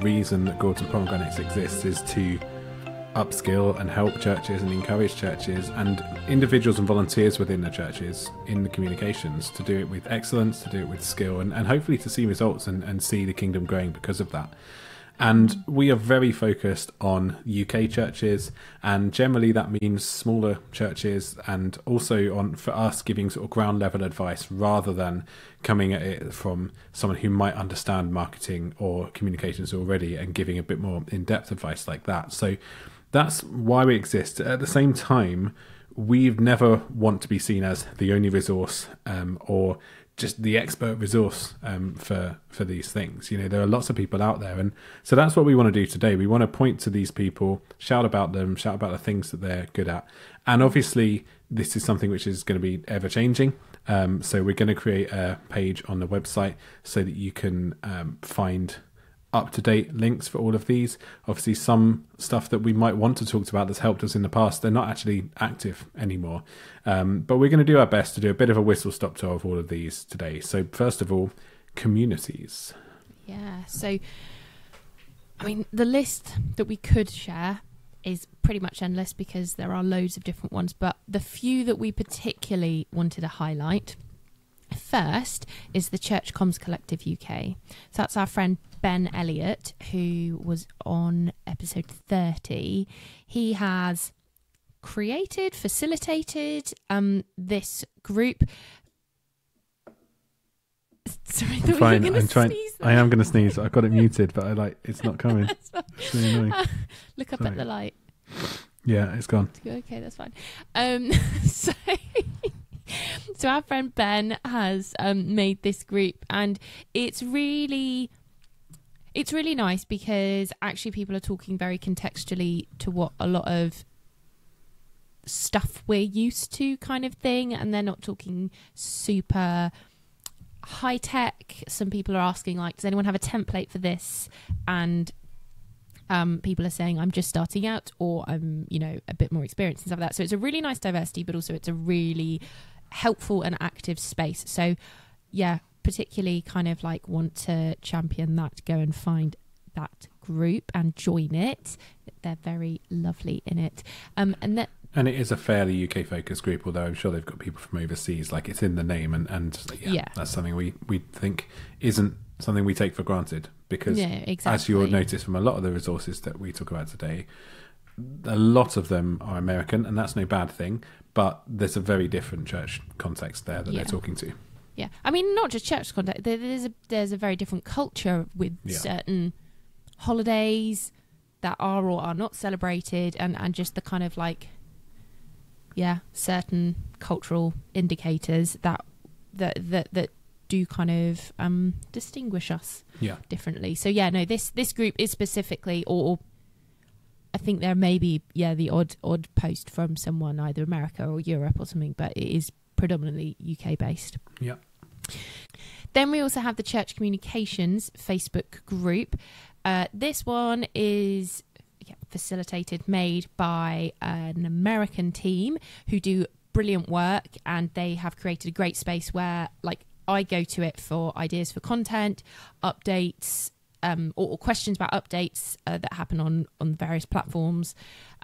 reason that Gourds and Pomegranates exists is to upskill and help churches and encourage churches and individuals and volunteers within the churches in the communications to do it with excellence, to do it with skill, and hopefully to see results and see the kingdom growing because of that. And we are very focused on UK churches, and generally that means smaller churches, and also on, for us, giving sort of ground level advice rather than coming at it from someone who might understand marketing or communications already and giving a bit more in-depth advice like that. So that's why we exist. At the same time, we've never want to be seen as the only resource or just the expert resource for these things. You know, there are lots of people out there, and so that's what we want to do today. We want to point to these people, shout about them, shout about the things that they're good at, and obviously this is something which is going to be ever changing. So we're going to create a page on the website so that you can find up-to-date links for all of these. Obviously some stuff that we might want to talk about that's helped us in the past, they're not actually active anymore, but we're going to do our best to do a bit of a whistle-stop tour of all of these today. So first of all, communities. Yeah, so I mean the list that we could share is pretty much endless because there are loads of different ones, but the few that we particularly wanted to highlight first is the Church Comms Collective UK. So that's our friend Ben Elliott, who was on episode 30. He has created, facilitated this group. Sorry, I thought Fine, you were sneeze there. I am going to sneeze. I've got it muted, but it's not coming. It's really annoying. Look up Sorry. at the light. Yeah, it's gone. Okay, that's fine. So our friend Ben has made this group, and it's really nice because actually people are talking very contextually to what a lot of stuff we're used to kind of thing, and they're not talking super high tech. Some people are asking, like, does anyone have a template for this? And people are saying, I'm just starting out, or I'm, a bit more experienced and stuff like that. So it's a really nice diversity, but also it's a really helpful and active space. So yeah, particularly kind of like want to champion that. Go and find that group and join it. They're very lovely in it. And it is a fairly UK focused group, although I'm sure they've got people from overseas. Like, it's in the name, and that's something we think isn't something we take for granted, because as you'll notice from a lot of the resources that we talk about today, a lot of them are American, and that's no bad thing, but there's a very different church context there that they're talking to. Yeah, I mean, not just church context. There's a very different culture with certain holidays that are or are not celebrated, and just the kind of like, certain cultural indicators that do kind of distinguish us differently. So this group is specifically, or I think there may be the odd post from someone either America or Europe or something, but it is predominantly UK based. Yeah. Then we also have the Church Communications Facebook group. This one is facilitated, made by an American team who do brilliant work, and they have created a great space where, like, I go to it for ideas for content, updates, or questions about updates that happen on various platforms,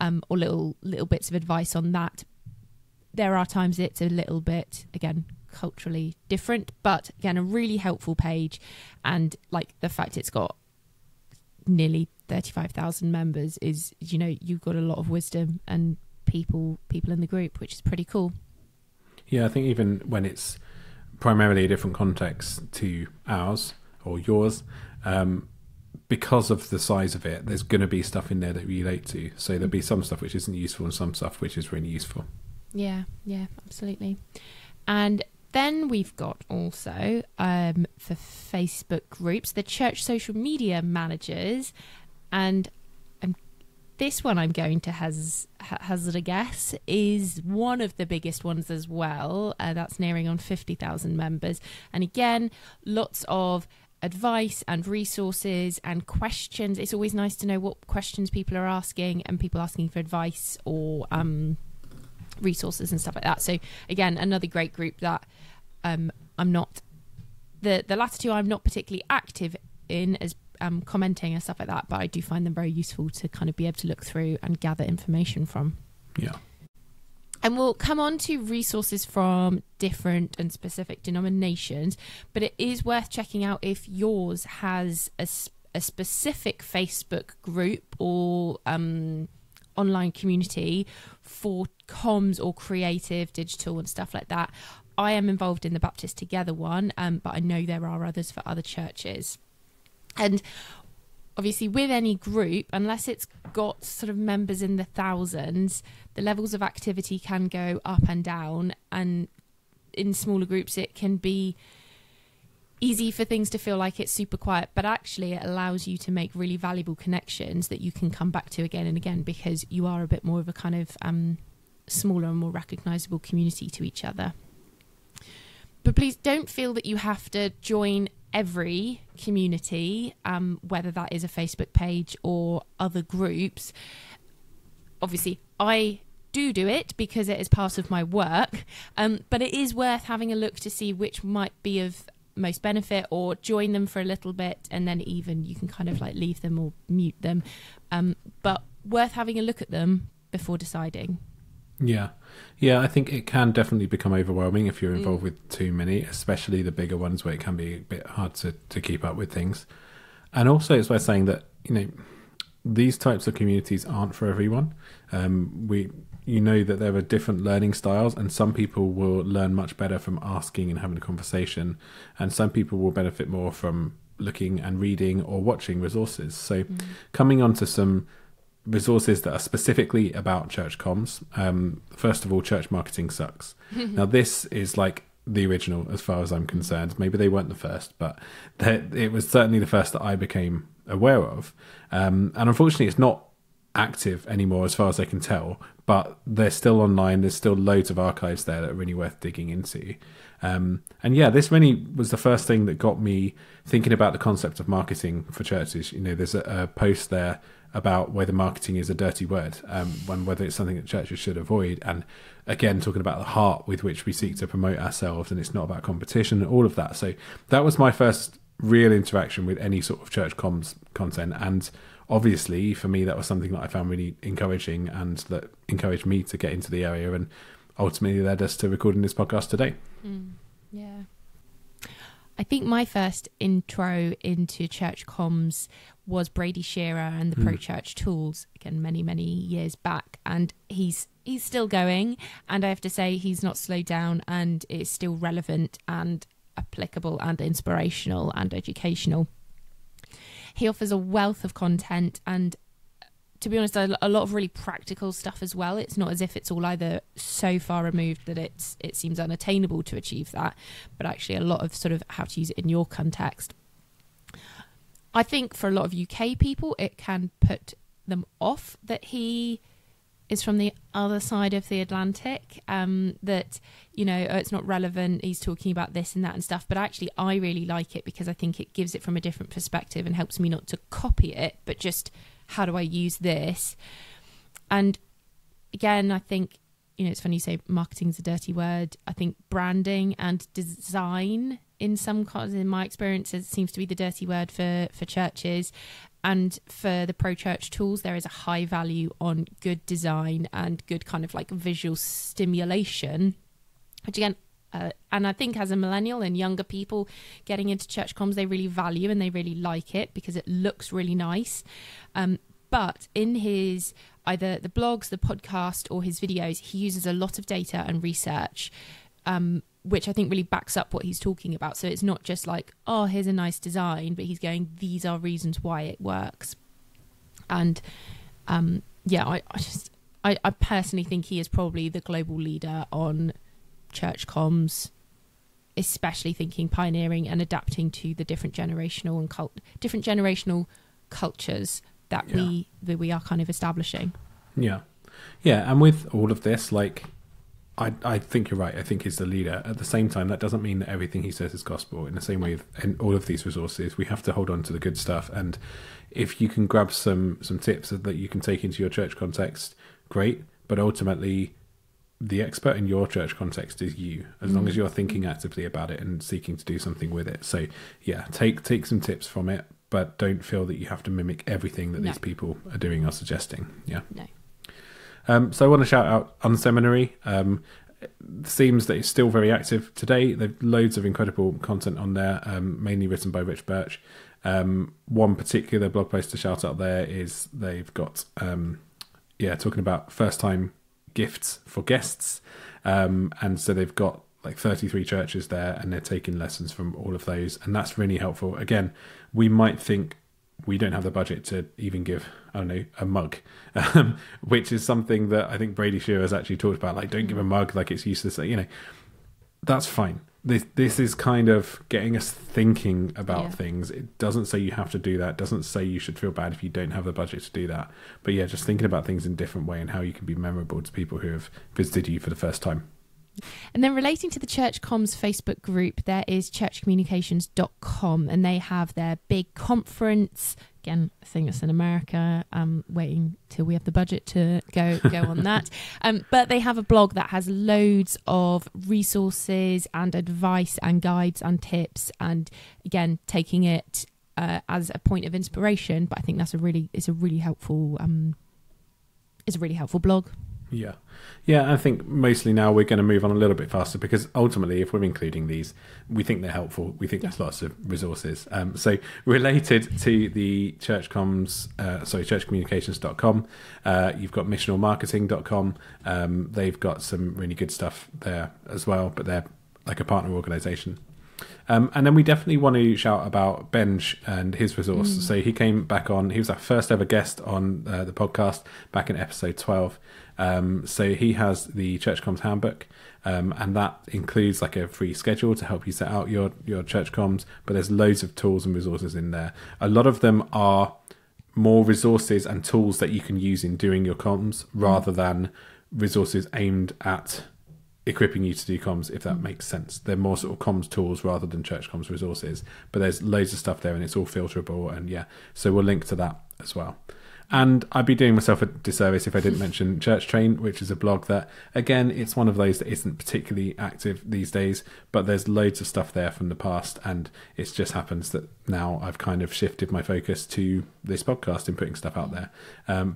or little bits of advice on that. There are times it's a little bit, again, culturally different, but again, a really helpful page. And like the fact it's got nearly 35,000 members is, you've got a lot of wisdom and people in the group, which is pretty cool. Yeah, I think even when it's primarily a different context to ours or yours, because of the size of it, there's going to be stuff in there that we relate to. So there'll be some stuff which isn't useful and some stuff which is really useful. Yeah, absolutely. And then we've got also for Facebook groups, the Church Social Media Managers, and this one I'm going to hazard a guess is one of the biggest ones as well. That's nearing on 50,000 members. And again, lots of advice and resources and questions. It's always nice to know what questions people are asking, and people asking for advice or resources and stuff like that. So again, another great group that I'm not, the latter two I'm not particularly active in commenting and stuff like that, but I do find them very useful to kind of be able to look through and gather information from. Yeah. And we'll come on to resources from different and specific denominations, but it is worth checking out if yours has a specific Facebook group or online community for comms or creative, digital and stuff like that. I am involved in the Baptist Together one, but I know there are others for other churches. And obviously with any group, unless it's got sort of members in the thousands, the levels of activity can go up and down. And in smaller groups, it can be easy for things to feel like it's super quiet, but actually it allows you to make really valuable connections that you can come back to again and again, because you are a bit more of a kind of smaller and more recognisable community to each other. But please don't feel that you have to join every community, whether that is a Facebook page or other groups. Obviously, I do it because it is part of my work, but it is worth having a look to see which might be of most benefit, or join them for a little bit and then even you can kind of like leave them or mute them, but worth having a look at them before deciding. Yeah, I think it can definitely become overwhelming if you're involved with too many, especially the bigger ones where it can be a bit hard to keep up with things. And also it's worth saying that, you know, these types of communities aren't for everyone. You know that there are different learning styles, and some people will learn much better from asking and having a conversation, and some people will benefit more from looking and reading or watching resources. So coming on to some resources that are specifically about church comms. First of all, Church Marketing Sucks. Now this is like the original as far as I'm concerned. Maybe they weren't the first, but it was certainly the first that I became aware of. And unfortunately it's not active anymore as far as I can tell, but they're still online. There's still loads of archives there that are really worth digging into. And yeah, this really was the first thing that got me thinking about the concept of marketing for churches. You know, there's a post there about whether marketing is a dirty word, and whether it's something that churches should avoid. And again, talking about the heart with which we seek to promote ourselves, and it's not about competition and all of that. So that was my first real interaction with any sort of church comms content. And obviously for me, that was something that I found really encouraging and that encouraged me to get into the area, and ultimately led us to recording this podcast today. Yeah. I think my first intro into church comms was Brady Shearer and the Pro Church Tools, again, many, many years back. And he's still going. And I have to say, he's not slowed down and is still relevant and applicable and inspirational and educational. He offers a wealth of content and, to be honest, a lot of really practical stuff as well. It's not as if it's all either so far removed that it seems unattainable to achieve that, but actually a lot of sort of how to use it in your context. I think for a lot of UK people, it can put them off that he is from the other side of the Atlantic, that, you know, oh, it's not relevant, he's talking about this and that and stuff. But actually, I really like it because I think it gives it from a different perspective and helps me not to copy it, but just how do I use this? And again, I think, you know, it's funny you say marketing is a dirty word. I think branding and design, in my experience, it seems to be the dirty word for churches. And for the Pro Church Tools, there is a high value on good design and good kind of like visual stimulation, which again, and I think as a millennial and younger people getting into church comms, they really value and they really like it because it looks really nice. But in his either the blogs, the podcast, or his videos, he uses a lot of data and research, which I think really backs up what he's talking about. So it's not just like, oh, here's a nice design, but he's going, these are reasons why it works. And yeah, I personally think he is probably the global leader on church comms, especially thinking pioneering and adapting to the different generational cultures that we are kind of establishing. Yeah, and with all of this, like, I think you're right. I think he's the leader. At the same time, that doesn't mean that everything he says is gospel. In the same way, in all of these resources, we have to hold on to the good stuff. And if you can grab some tips that you can take into your church context, great. But ultimately, the expert in your church context is you, as long as you're thinking actively about it and seeking to do something with it. So yeah, take some tips from it, but don't feel that you have to mimic everything that these people are doing or suggesting. Yeah. No. So I want to shout out Unseminary. Seems that it's still very active today. There's loads of incredible content on there, mainly written by Rich Birch. One particular blog post to shout out there is they've got talking about first time gifts for guests, and so they've got like 33 churches there, and they're taking lessons from all of those, and that's really helpful. Again, we might think we don't have the budget to even give, I don't know, a mug, which is something that I think Brady Shearer has actually talked about, like, don't give a mug, like it's useless. Like, you know, that's fine. This is kind of getting us thinking about things. It doesn't say you have to do that. It doesn't say you should feel bad if you don't have the budget to do that. But yeah, just thinking about things in a different way and how you can be memorable to people who have visited you for the first time. And then relating to the Church Comms Facebook group, there is churchcommunications.com, and they have their big conference. Again, I think it's in America. Waiting till we have the budget to go on that. But they have a blog that has loads of resources and advice and guides and tips, and again, taking it as a point of inspiration. But I think that's a really helpful blog. Yeah, I think mostly now we're going to move on a little bit faster, because ultimately, if we're including these, we think they're helpful. We think there's lots of resources. So related to the Church Comms, churchcommunications.com, you've got missionalmarketing.com. They've got some really good stuff there as well, but they're like a partner organisation. And then we definitely want to shout about Benj and his resource. So he came back on. He was our first ever guest on the podcast back in episode 12. So he has the Church Comms Handbook, and that includes like a free schedule to help you set out your Church Comms. But there's loads of tools and resources in there. A lot of them are more resources and tools that you can use in doing your comms, rather than resources aimed at equipping you to do comms, if that makes sense. They're more sort of comms tools rather than church comms resources, but there's loads of stuff there, and it's all filterable, and so we'll link to that as well. And I'd be doing myself a disservice if I didn't mention Church Train, which is a blog that, again, it's one of those that isn't particularly active these days, but there's loads of stuff there from the past, and it just happens that now I've kind of shifted my focus to this podcast and putting stuff out there.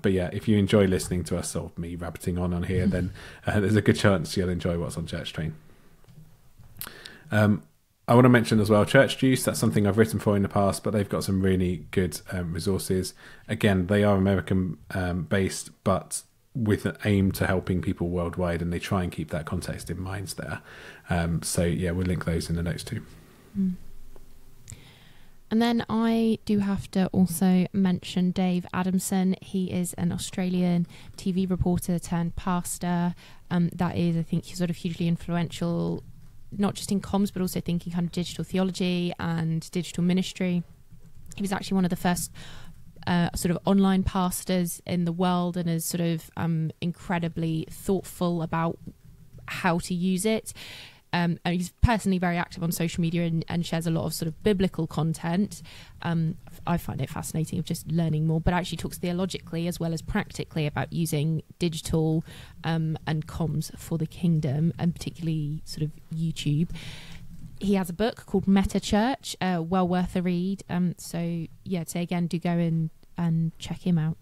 But yeah, if you enjoy listening to us, or me rabbiting on here, then there's a good chance you'll enjoy what's on Church Train. I want to mention as well Church Juice. That's something I've written for in the past, but they've got some really good resources. Again, they are American based, but with an aim to helping people worldwide, and they try and keep that context in mind there. So yeah, we'll link those in the notes too. And then I do have to also mention Dave Adamson. He is an Australian TV reporter turned pastor. That is, I think, sort of hugely influential, not just in comms, but also thinking kind of digital theology and digital ministry. He was actually one of the first sort of online pastors in the world, and is sort of incredibly thoughtful about how to use it. And he's personally very active on social media and shares a lot of sort of biblical content. I find it fascinating of just learning more, but actually talks theologically as well as practically about using digital and comms for the kingdom, and particularly sort of YouTube. He has a book called Meta Church, well worth a read. So again, do go in and check him out.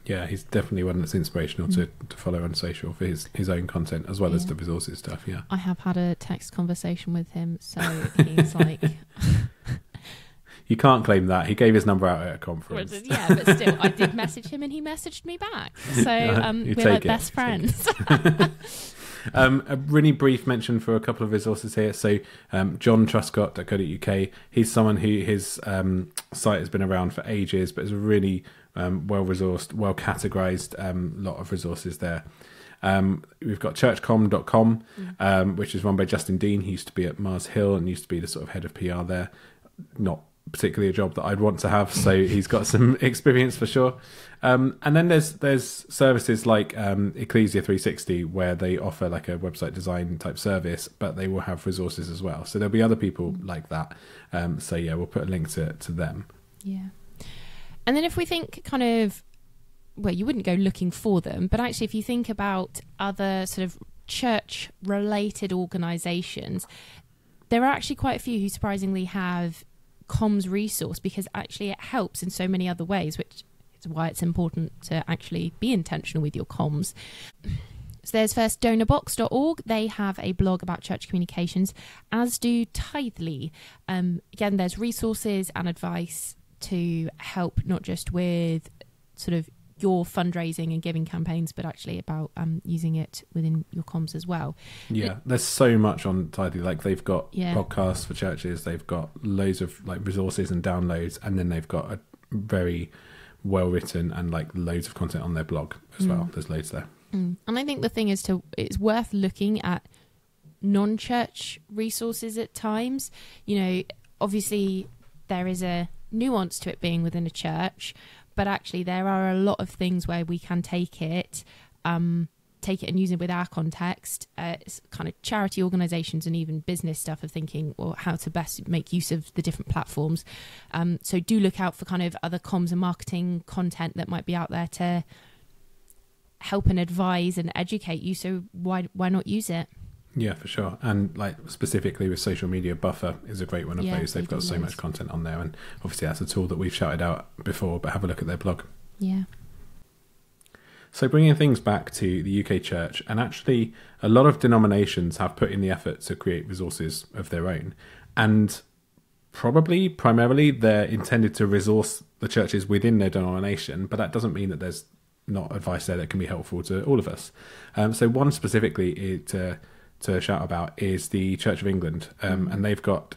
Yeah, he's definitely one that's inspirational to follow on social for his own content as well as the resources stuff. Yeah, I have had a text conversation with him, so he's like, you can't claim that. He gave his number out at a conference. Well, yeah, but still, I did message him and he messaged me back. So we're like best friends. A really brief mention for a couple of resources here. So johntruscott.co.uk. He's someone who his site has been around for ages, but is a really well-resourced, well-categorised lot of resources there. We've got churchcom.com, which is run by Justin Dean. He used to be at Mars Hill and used to be the sort of head of PR there. Not particularly a job that I'd want to have, so he's got some experience for sure. And then there's services like Ecclesia 360, where they offer like a website design type service, but they will have resources as well. So there'll be other people like that. So yeah, we'll put a link to them. Yeah. And then if we think kind of, well, you wouldn't go looking for them, but actually if you think about other sort of church-related organisations, there are actually quite a few who surprisingly have comms resource, because actually it helps in so many other ways, which is why it's important to actually be intentional with your comms. So there's first donorbox.org. They have a blog about church communications, as do Tithely. Again, there's resources and advice to help not just with sort of your fundraising and giving campaigns, but actually about using it within your comms as well. Yeah, there's so much on Tithely. Like they've got podcasts for churches, they've got loads of like resources and downloads, and then they've got a very well written and like loads of content on their blog as well. There's loads there. And I think the thing is it's worth looking at non-church resources at times. You know, obviously there is a nuance to it being within a church, but actually there are a lot of things where we can take it and use it with our context. It's kind of charity organisations and even business stuff of thinking, well, how to best make use of the different platforms. So do look out for kind of other comms and marketing content that might be out there to help and advise and educate you. So why not use it? Yeah, for sure. And like specifically with social media, Buffer is a great one of those. They've got so much content on there, and obviously that's a tool that we've shouted out before, but have a look at their blog. Yeah. So bringing things back to the UK church, and actually a lot of denominations have put in the effort to create resources of their own, and probably primarily they're intended to resource the churches within their denomination, but that doesn't mean that there's not advice there that can be helpful to all of us. So one specifically to shout about is the Church of England, and they've got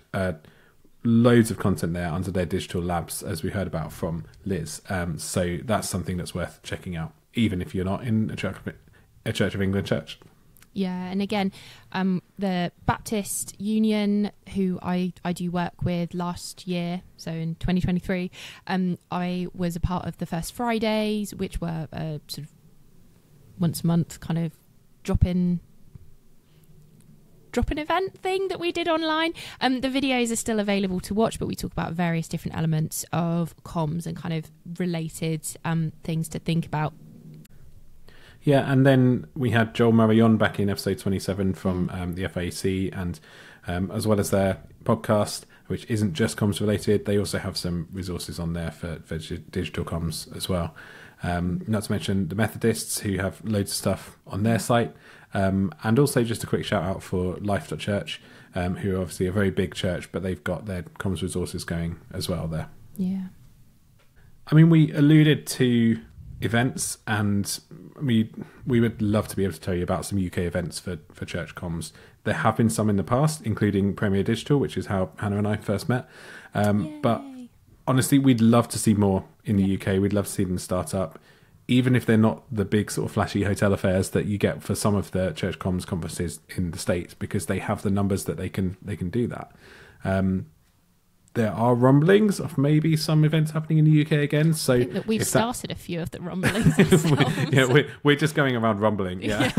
loads of content there under their digital labs, as we heard about from Liz. So that's something that's worth checking out, even if you're not in a Church of England church. Yeah, and again, the Baptist Union, who I do work with last year, so in 2023, I was a part of the First Fridays, which were a sort of once a month kind of drop-in event thing that we did online. The videos are still available to watch, but we talk about various different elements of comms and kind of related things to think about. Yeah, and then we had Joel Murray on back in episode 27 from the FAC, and as well as their podcast, which isn't just comms related, they also have some resources on there for digital comms as well. Not to mention the Methodists, who have loads of stuff on their site. And also just a quick shout out for Life.Church, who are obviously a very big church, but they've got their comms resources going as well there. Yeah. I mean, we alluded to events, and we would love to be able to tell you about some UK events for church comms. There have been some in the past, including Premier Digital, which is how Hannah and I first met. But honestly, we'd love to see more in the UK. We'd love to see them start up, even if they're not the big sort of flashy hotel affairs that you get for some of the church comms conferences in the States, because they have the numbers that they can do that. There are rumblings of maybe some events happening in the UK again. So I think that we've started a few of the rumblings. we're just going around rumbling. Yeah.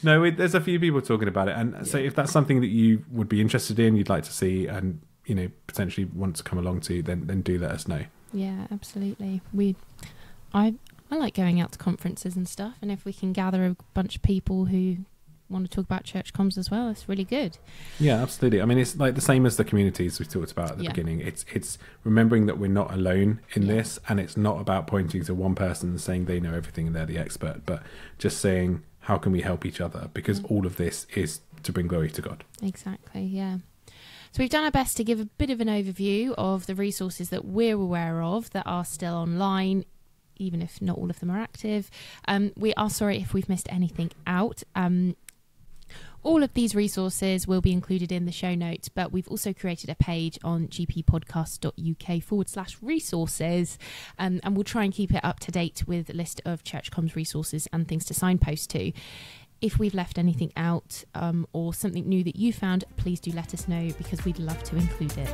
No, there's a few people talking about it, and so if that's something that you would be interested in, you'd like to see, and potentially want to come along to, then do let us know. Yeah, absolutely. I like going out to conferences and stuff, and if we can gather a bunch of people who want to talk about church comms as well, it's really good. Yeah, absolutely. I mean, it's like the same as the communities we talked about at the beginning. It's remembering that we're not alone in this, and it's not about pointing to one person and saying they know everything and they're the expert, but just saying, how can we help each other? Because all of this is to bring glory to God. Exactly, yeah. So we've done our best to give a bit of an overview of the resources that we're aware of that are still online, even if not all of them are active. We are sorry if we've missed anything out. All of these resources will be included in the show notes, but we've also created a page on gppodcast.uk/resources, and we'll try and keep it up to date with a list of church comms resources and things to signpost to. If we've left anything out or something new that you found, please do let us know, because we'd love to include it.